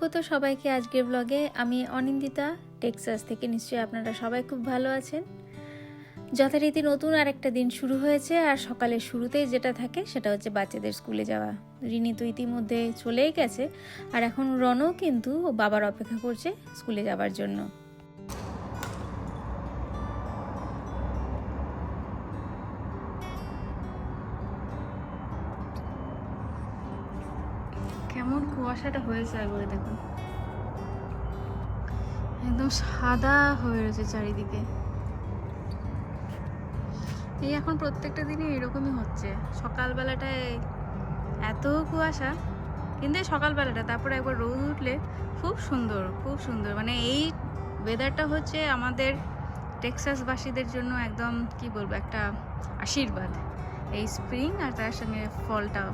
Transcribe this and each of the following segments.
স্বাগত সবাইকে আজকের ব্লগে। আমি অনিন্দিতা, টেক্সাস থেকে। নিশ্চয়ই আপনারা সবাই খুব ভালো আছেন। যথারীতি নতুন আরেকটা দিন শুরু হয়েছে, আর সকালের শুরুতেই যেটা থাকে সেটা হচ্ছে বাচ্চাদের স্কুলে যাওয়া। রিনি তো ইতিমধ্যে চলেই গেছে, আর এখন রনও কিন্তু বাবার অপেক্ষা করছে স্কুলে যাওয়ার জন্য। কেমন কুয়াশাটা হয়েছে একবারে দেখুন, একদম সাদা হয়ে রয়েছে চারিদিকে। এই এখন প্রত্যেকটা দিনই এরকমই হচ্ছে। সকালবেলাটায় এত কুয়াশা, কিন্তু এই সকালবেলাটা, তারপরে একবার রোদ উঠলে খুব সুন্দর, খুব সুন্দর। মানে এই ওয়েদারটা হচ্ছে আমাদের টেক্সাসবাসীদের জন্য একদম কি বলবো, একটা আশীর্বাদ। এই স্প্রিং আর তার সঙ্গে ফলটাও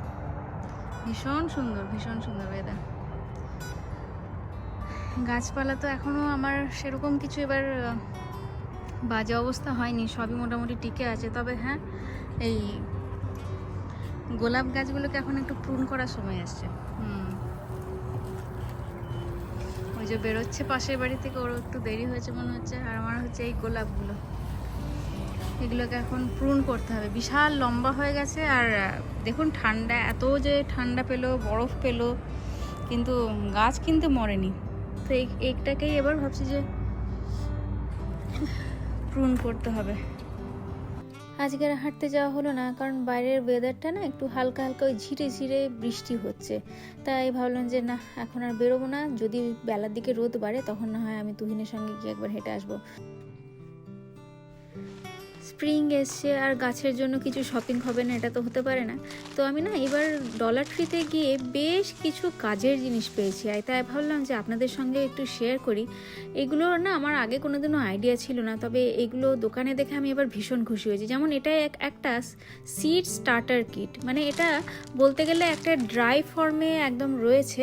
ভীষণ সুন্দর, ভীষণ সুন্দর ওয়েদার। গাছপালা তো এখনও আমার সেরকম কিছু এবার বাজে অবস্থা হয়নি, সবই মোটামুটি টিকে আছে। তবে হ্যাঁ, এই গোলাপ গাছগুলোকে এখন একটু প্রুন করার সময় আসছে। ওই যে বেরোচ্ছে পাশের বাড়ি থেকে, ওর একটু দেরি হয়েছে মনে হচ্ছে। আর আমার হচ্ছে এই গোলাপগুলো, এগুলোকে এখন প্রুন করতে হবে। বিশাল লম্বা হয়ে গেছে। আর দেখুন ঠান্ডা, এত যে ঠান্ডা পেলো, বরফ পেলো, কিন্তু গাছ কিন্তু মরেনি। তো এইটাকেই এবার ভাবছি যে প্রুন করতে হবে। আজকে আর হাঁটতে যাওয়া হলো না, কারণ বাইরের ওয়েদারটা না একটু হালকা হালকা ওই ঝিরে ঝিরে বৃষ্টি হচ্ছে। তাই ভাবলাম যে না, এখন আর বেরোবো না। যদি বেলার দিকে রোদ বাড়ে তখন না হয় আমি তুহিনের সঙ্গে গিয়ে একবার হেঁটে আসবো। স্প্রিং এসছে আর গাছের জন্য কিছু শপিং হবে না, এটা তো হতে পারে না। তো আমি না এবার ডলার ট্রিতে গিয়ে বেশ কিছু কাজের জিনিস পেয়েছি, আর তাই ভাবলাম যে আপনাদের সঙ্গে একটু শেয়ার করি। এগুলো না আমার আগে কোনোদিনও আইডিয়া ছিল না, তবে এগুলো দোকানে দেখে আমি এবার ভীষণ খুশি হয়েছি। যেমন এটা একটা সিড স্টার্টার কিট, মানে এটা বলতে গেলে একটা ড্রাই ফর্মে একদম রয়েছে,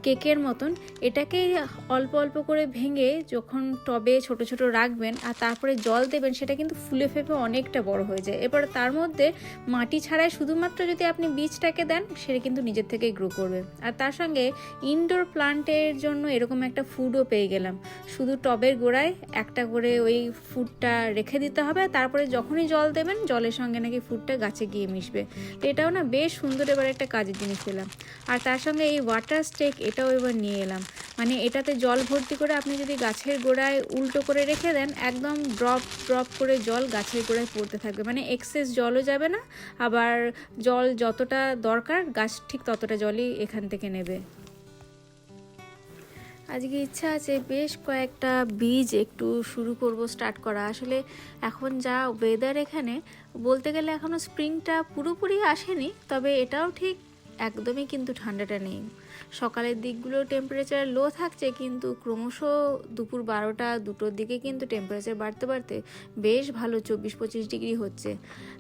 কেকের মতন। এটাকে অল্প অল্প করে ভেঙে যখন টবে ছোট ছোট রাখবেন আর তারপরে জল দেবেন, সেটা কিন্তু ফুলে ফেপে অনেকটা বড় হয়ে যায়। এবার তার মধ্যে মাটি ছাড়াই শুধুমাত্র যদি আপনি বীজটাকে দেন, সেটা কিন্তু নিজের থেকেই গ্রো করবে। আর তার সঙ্গে ইনডোর প্লান্টের জন্য এরকম একটা ফুডও পেয়ে গেলাম। শুধু টবের গোড়ায় একটা করে ওই ফুডটা রেখে দিতে হবে, তারপরে যখনই জল দেবেন, জলের সঙ্গে নাকি ফুডটা গাছে গিয়ে মিশবে। তো এটাও না বেশ সুন্দর এবার একটা কাজের জিনিস পেলাম। আর তার সঙ্গে এই ওয়াটার স্টেক, এটাও এবার নিয়ে এলাম। মানে এটাতে জল ভর্তি করে আপনি যদি গাছের গোড়ায় উল্টো করে রেখে দেন, একদম ড্রপ ড্রপ করে জল গাছের গোড়ায় পড়তে থাকবে। মানে এক্সেস জলও যাবে না, আবার জল যতটা দরকার গাছ ঠিক ততটা জলই এখান থেকে নেবে। আজকে ইচ্ছা আছে বেশ কয়েকটা বীজ একটু শুরু করব, স্টার্ট করা। আসলে এখন যা ওয়েদার এখানে, বলতে গেলে এখনও স্প্রিংটা পুরোপুরি আসেনি, তবে এটাও ঠিক একদমই কিন্তু ঠান্ডাটা নেই। সকালের দিকগুলো টেম্পারেচার লো থাকছে, কিন্তু ক্রমশ দুপুর 12টা-2টোর দিকে কিন্তু টেম্পারেচার বাড়তে বাড়তে বেশ ভালো 24-25 ডিগ্রি হচ্ছে।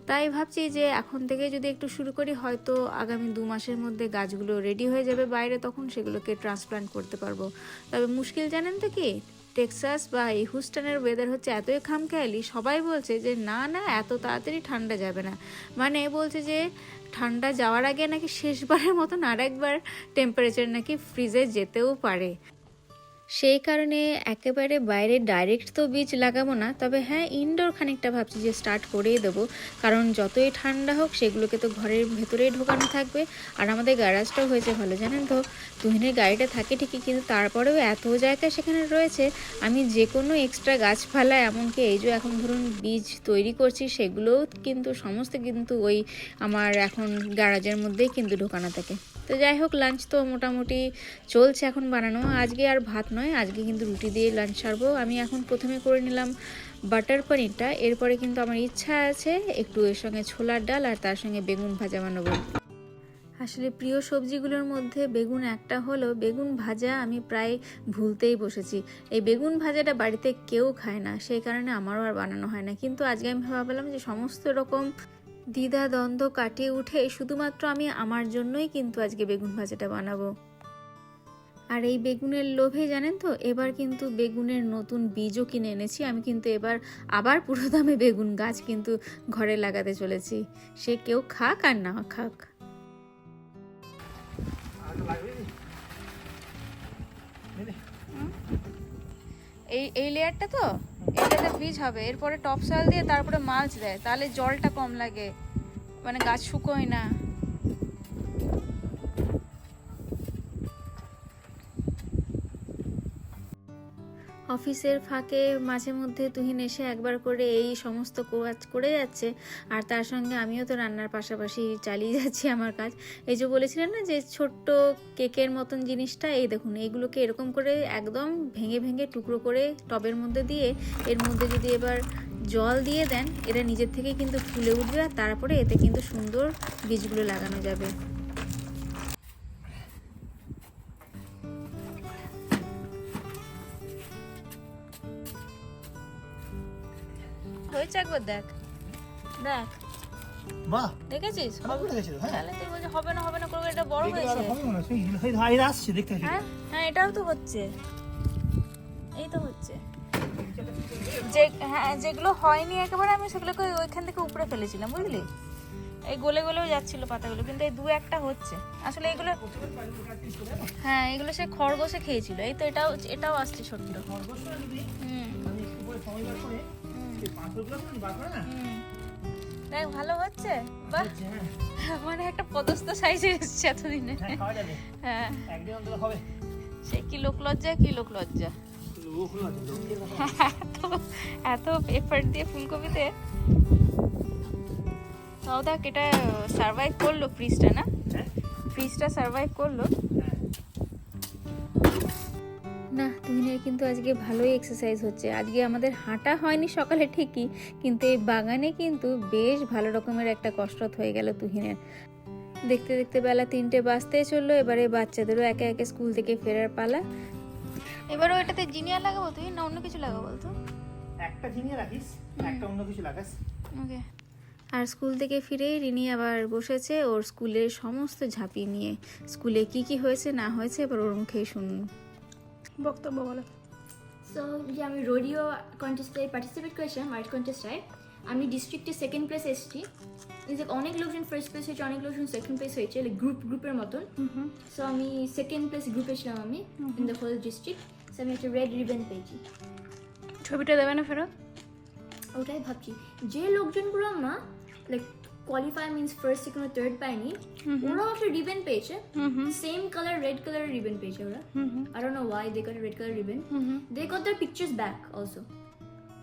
তাই ভাবছি যে এখন থেকে যদি একটু শুরু করি, হয়তো আগামী 2 মাসের মধ্যে গাছগুলো রেডি হয়ে যাবে বাইরে, তখন সেগুলোকে ট্রান্সপ্লান্ট করতে পারবো। তবে মুশকিল জানেন তো কি, টেক্সাস বা এই হুস্টনের ওয়েদার হচ্ছে এতই খামখেয়ালি। সবাই বলছে যে না না, এত তাড়াতাড়ি ঠান্ডা যাবে না। মানে বলছে যে ঠান্ডা যাওয়ার আগে নাকি শেষবারের মতন আরেকবার টেম্পারেচার নাকি ফ্রিজে যেতেও পারে। সেই কারণে একেবারে বাইরে ডাইরেক্ট তো বীজ লাগাবো না, তবে হ্যাঁ ইনডোর খানিকটা ভাবছি যে স্টার্ট করেই দেবো। কারণ যতই ঠান্ডা হোক, সেগুলোকে তো ঘরের ভেতরেই ঢোকানো থাকবে। আর আমাদের গ্যারাজটাও হয়েছে ভালো, জানেন তো। তুহিনের গাড়িটা থাকে ঠিকই, কিন্তু তারপরেও এত জায়গা সেখানে রয়েছে, আমি যে কোনো এক্সট্রা গাছপালা, এমনকি এই যে এখন ধরুন বীজ তৈরি করছি, সেগুলোও কিন্তু সমস্ত কিন্তু ওই আমার এখন গ্যারাজের মধ্যেই কিন্তু ঢোকানো থাকে। তো যাই হোক, লাঞ্চ তো মোটামুটি চলছে এখন বানানো। আজকে আর ভাত নয়, আজকে কিন্তু রুটি দিয়ে লাঞ্চ সারবো। আমি এখন প্রথমে করে নিলাম বাটার পনিরটা, এরপরে কিন্তু আমার ইচ্ছা আছে একটু এর সঙ্গে ছোলার ডাল আর তার সঙ্গে বেগুন ভাজা বানাবো। আসলে প্রিয় সবজিগুলোর মধ্যে বেগুন একটা হলো। বেগুন ভাজা আমি প্রায় ভুলতেই বসেছি। এই বেগুন ভাজাটা বাড়িতে কেউ খায় না, সেই কারণে আমারও আর বানানো হয় না। কিন্তু আজকে আমি ভাবলাম যে সমস্ত রকম দ্বিধা দ্বন্দ্ব কাটিয়ে উঠে শুধুমাত্র আমি আমার জন্যই কিন্তু আজকে বেগুন ভাজাটা বানাবো। আর এই বেগুনের লোভে জানেন তো, এবার কিন্তু বেগুনের নতুন বীজও কিনে এনেছি। আমি কিন্তু এবার আবার পুরো দামে বেগুন গাছ কিন্তু ঘরে লাগাতে চলেছি, সে কেউ খাক আর না খাক। এই লেয়ারটা তো এটাতে বীজ হবে, এরপরে টপ সয়েল দিয়ে তারপরে মালচ দেয়, তাহলে জলটা কম লাগে, মানে গাছ শুকোয় না। অফিসের ফাঁকে মাঝে মধ্যে তুহিন এসে একবার করে এই সমস্ত কাজ করে যাচ্ছে, আর তার সঙ্গে আমিও তো রান্নার পাশাপাশি চালিয়ে যাচ্ছি আমার কাজ। এই যে বলেছিলেন না যে ছোট্ট কেকের মতন জিনিসটা, এই দেখুন এইগুলোকে এরকম করে একদম ভেঙে ভেঙে টুকরো করে টবের মধ্যে দিয়ে এর মধ্যে যদি এবার জল দিয়ে দেন, এরা নিজের থেকেই কিন্তু ফুলে উঠবে, আর তারপরে এতে কিন্তু সুন্দর বীজগুলো লাগানো যাবে। হয়েছে একবার দেখ, দেখ বাহ, দেখেছিস? ভালো করে দেখেছিস। হ্যাঁ, তাহলে তুই বলছিস হবে না হবে না করে, এটা বড় হয়েছে। হবে মনে হচ্ছে এই হাইরা আসছে দেখতে পাচ্ছি। হ্যাঁ হ্যাঁ, এটাও তো হচ্ছে, এই তো হচ্ছে। যে হ্যাঁ, যেগুলো হয়নি একেবারে আমি সেগুলোকে ওইখান থেকে উপরে ফেলেছিলাম, বুঝলি? এই গলে গলেও যাচ্ছিল পাতাগুলো, কিন্তু এই দু একটা হচ্ছে আসলে। এগুলো হ্যাঁ, এগুলো সে খরগোশে খেয়েছিল। এই তো এটাও আসছে ছোট্ট। দেখ ভালো হচ্ছে, বাহ, মানে একটা পদস্থ সাইজে এসছে এতদিনে। হ্যাঁ, সে কি লোক লজ্জা, কি লোক লজ্জা। এত এফর্ট দিয়ে ফুলকপিতে, তাও দেখ এটা সার্ভাইভ করলো ফ্রিজটা, না ফ্রিজটা সার্ভাইভ করলো। না, তুহিনের কিন্তু আজকে ভালোই এক্সারসাইজ হচ্ছে। আজকে আমাদের হাঁটা হয়নি সকালে ঠিকই, কিন্তু এই বাগানে কিন্তু বেশ ভালো রকমের একটা কসরত হয়ে গেল তুহিনের। দেখতে দেখতে বেলা 3টে বাজতেই চললো। এবারে বাচ্চাদেরও একে একে স্কুল থেকে ফেরার পালা। এবারও এটাতে জিনিয়া লাগাবো তুই, না অন্য কিছু লাগাবো বলতো? একটা জিনিয়া রাখিস, একটা অন্য কিছু লাগাস। ওকে। আর স্কুল থেকে ফিরেই রিনি আবার বসেছে ওর স্কুলের সমস্ত ঝাঁপি নিয়ে। স্কুলে কি কি হয়েছে না হয়েছে এবার ওর মুখেই শুনুন। বক্তব্য বলো। সো যে আমি রোডিও কন্টেস্টে পার্টিসিপেট করেছিলাম, আর্ট কন্টেস্টে। আমি ডিস্ট্রিক্টে সেকেন্ড প্লেস এসেছি। অনেক লোকজন ফার্স্ট প্লেস হয়েছে, অনেক লোকজন সেকেন্ড প্লেস হয়েছে, লাইক গ্রুপের মতন। সো আমি সেকেন্ড প্লেস গ্রুপে ছিলাম আমি, in the whole district. So আমি একটা রেড রিবন পেয়েছি। ছবিটা দেবে না ফেরত? ওটাই ভাবছি, যে লোকজনগুলো না like qualify means first second ও থার্ড পায়নি, ওরাও একটা রিবন পেয়েছে, same colour red colour ribbon পেয়েছে ওরা। I don't know why they got a red color ribbon. They got their pictures back also.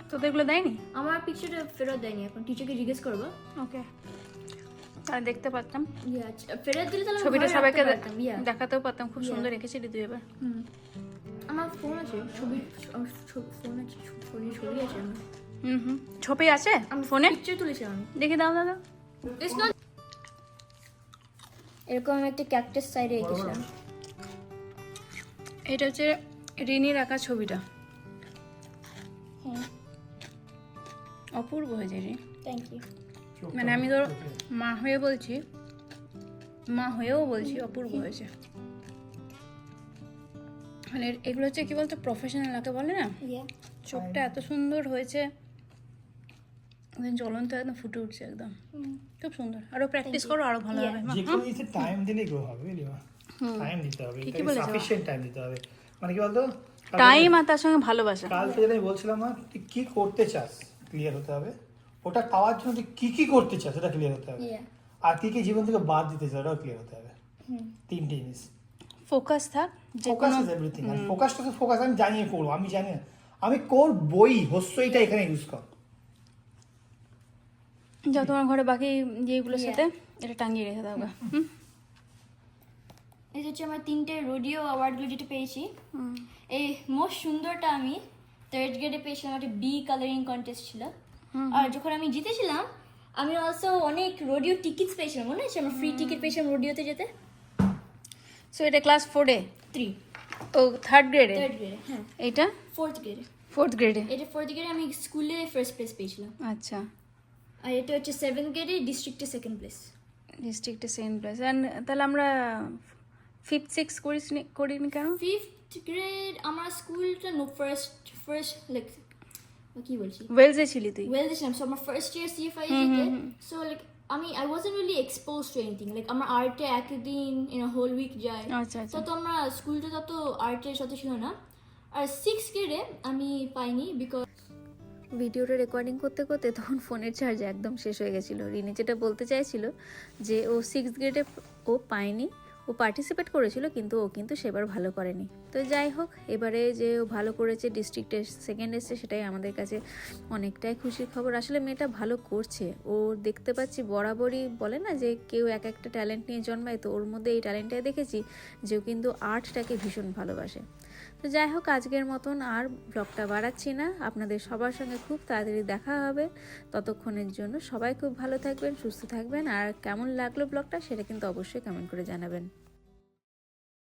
তো এগুলো দেয়নি? আমার পিকচারটা ফেরত দেয়নি, এখন টিচারকে জিজ্ঞেস করবো। ওকে, তাহলে দেখতে পারতাম। ফেরত দিলে তাহলে ছবিটা সবাইকে দেখাতে দেখাতেও পারতাম। খুব সুন্দর রেখেছিলি তুই এবার। আমার ফোন আছে, ফোন আছে, ছবি আছে আমার। ছবি আছে ফোনে? পিকচার তুলেছি আমি, দেখে দাও দাদা। এরকম আমি একটা ক্যাকটাস সাইডে রেখেছিলাম। এটা হচ্ছে রিনির আঁকা ছবিটা। অপূর্ব হয়েছে রে। Thank you. মানে আমি ধর মা হয়ে বলছি, মা হয়েও বলছি অপূর্ব হয়েছে। মানে এগুলো হচ্ছে কি বলতো, প্রফেশনাল আঁকে বলে না। চোখটা এত সুন্দর হয়েছে, জ্বলন্ত একদম ফুটে উঠছে একদম, খুব সুন্দর। আরো প্র্যাকটিস করো, আরো ভালো হবে। যে কোনো জিনিসে টাইম দিলে গ্রো হবে, বুঝলি মা? টাইম দিতে হবে, সাফিশিয়েন্ট টাইম দিতে হবে। মানে কি বলতো, টাইম আর তার সঙ্গে ভালোবাসা। কালকে যেটা আমি বলছিলাম না, তুই কি করতে চাস ক্লিয়ার হতে হবে। ওটা পাওয়ার জন্য তুই কি করতে চাস সেটা ক্লিয়ার হতে হবে, আর কি জীবন থেকে বাদ দিতে চাস ওটাও ক্লিয়ার হতে হবে। তিনটে জিনিস। ফোকাস থাক, যে ফোকাস ইজ এভরিথিং। আর ফোকাসটা তো ফোকাস আমি জানিয়ে করবো, আমি জানি না, আমি করবই। হস্যইটা এখানে ইউজ কর। যাও তোমার ঘরে বাকি যেগুলোর সাথে এটা টাঙিয়ে রেখে দাও। এই হচ্ছে আমার 3টে রোডিও অ্যাওয়ার্ডগুলো যেটা পেয়েছি। এই মোস্ট সুন্দরটা আমি থার্ড গ্রেডে পেয়েছিলাম, একটা বি কালারিং কন্টেস্ট ছিল। আর যখন আমি জিতেছিলাম আমি অলসো অনেক রোডিও টিকিটস পেয়েছিলাম, মনে আছে? আমার ফ্রি টিকিট পেয়েছিলাম রোডিওতে যেতে। সো এটা ক্লাস 4-এ? 3 ও থার্ড গ্রেডে? থার্ড গ্রেডে, হ্যাঁ। এটা ফোর্থ গ্রেডে। ফোর্থ গ্রেডে? এটা ফোর্থ গ্রেডে আমি স্কুলে ফার্স্ট প্লেস পেয়েছিলাম। আচ্ছা। আর এটা হচ্ছে সেভেন্থ গ্রেডে ডিস্ট্রিক্টে সেকেন্ড প্লেস। ডিস্ট্রিক্টে সেকেন্ড প্লেস। তাহলে আমরা 5, 6 করিনি কেন? ফিফথ গ্রেড আমার স্কুলটা ফার্স্ট লাইক কি বলছি, ওয়েলসে ছিলি তুই? ওয়েলসে ছিলাম। সো আমার ফার্স্ট ইয়ার সিএফআই যেতে, so like I wasn't really exposed to anything. Like আমার আর্টে একদিন in a whole week যায়। আচ্ছা আচ্ছা। তো আমরা স্কুলটা তত আর্টের সাথে ছিল না। আর 6th গ্রেডে আমি পাইনি বিকজ ভিডিওটা রেকর্ডিং করতে করতে তখন ফোনের চার্জ একদম শেষ হয়ে গেছিলো। রিনি যেটা বলতে চাইছিল যে ও 6th গ্রেডে ও পায়নি, ও পার্টিসিপেট করেছিল কিন্তু ও কিন্তু সেবার ভালো করেনি। তো যাই হোক, এবারে যে ও ভালো করেছে, ডিস্ট্রিক্টে সেকেন্ড এসছে, সেটাই আমাদের কাছে অনেকটাই খুশির খবর। আসলে মেয়েটা ভালো করছে, ও দেখতে পাচ্ছি বরাবরই বলে না যে কেউ এক একটা ট্যালেন্ট নিয়ে জন্মায়, তো ওর মধ্যে এই ট্যালেন্টটাই দেখেছি যে ও কিন্তু আর্টটাকে ভীষণ ভালোবাসে। তো যাই হোক, আজকের মতন আর ব্লগটা বাড়াচ্ছি না, আপনাদের সবার সঙ্গে খুব তাড়াতাড়ি দেখা হবে। ততক্ষণের জন্য সবাই খুব ভালো থাকবেন, সুস্থ থাকবেন, আর কেমন লাগলো ব্লগটা সেটা কিন্তু অবশ্যই কমেন্ট করে জানাবেন।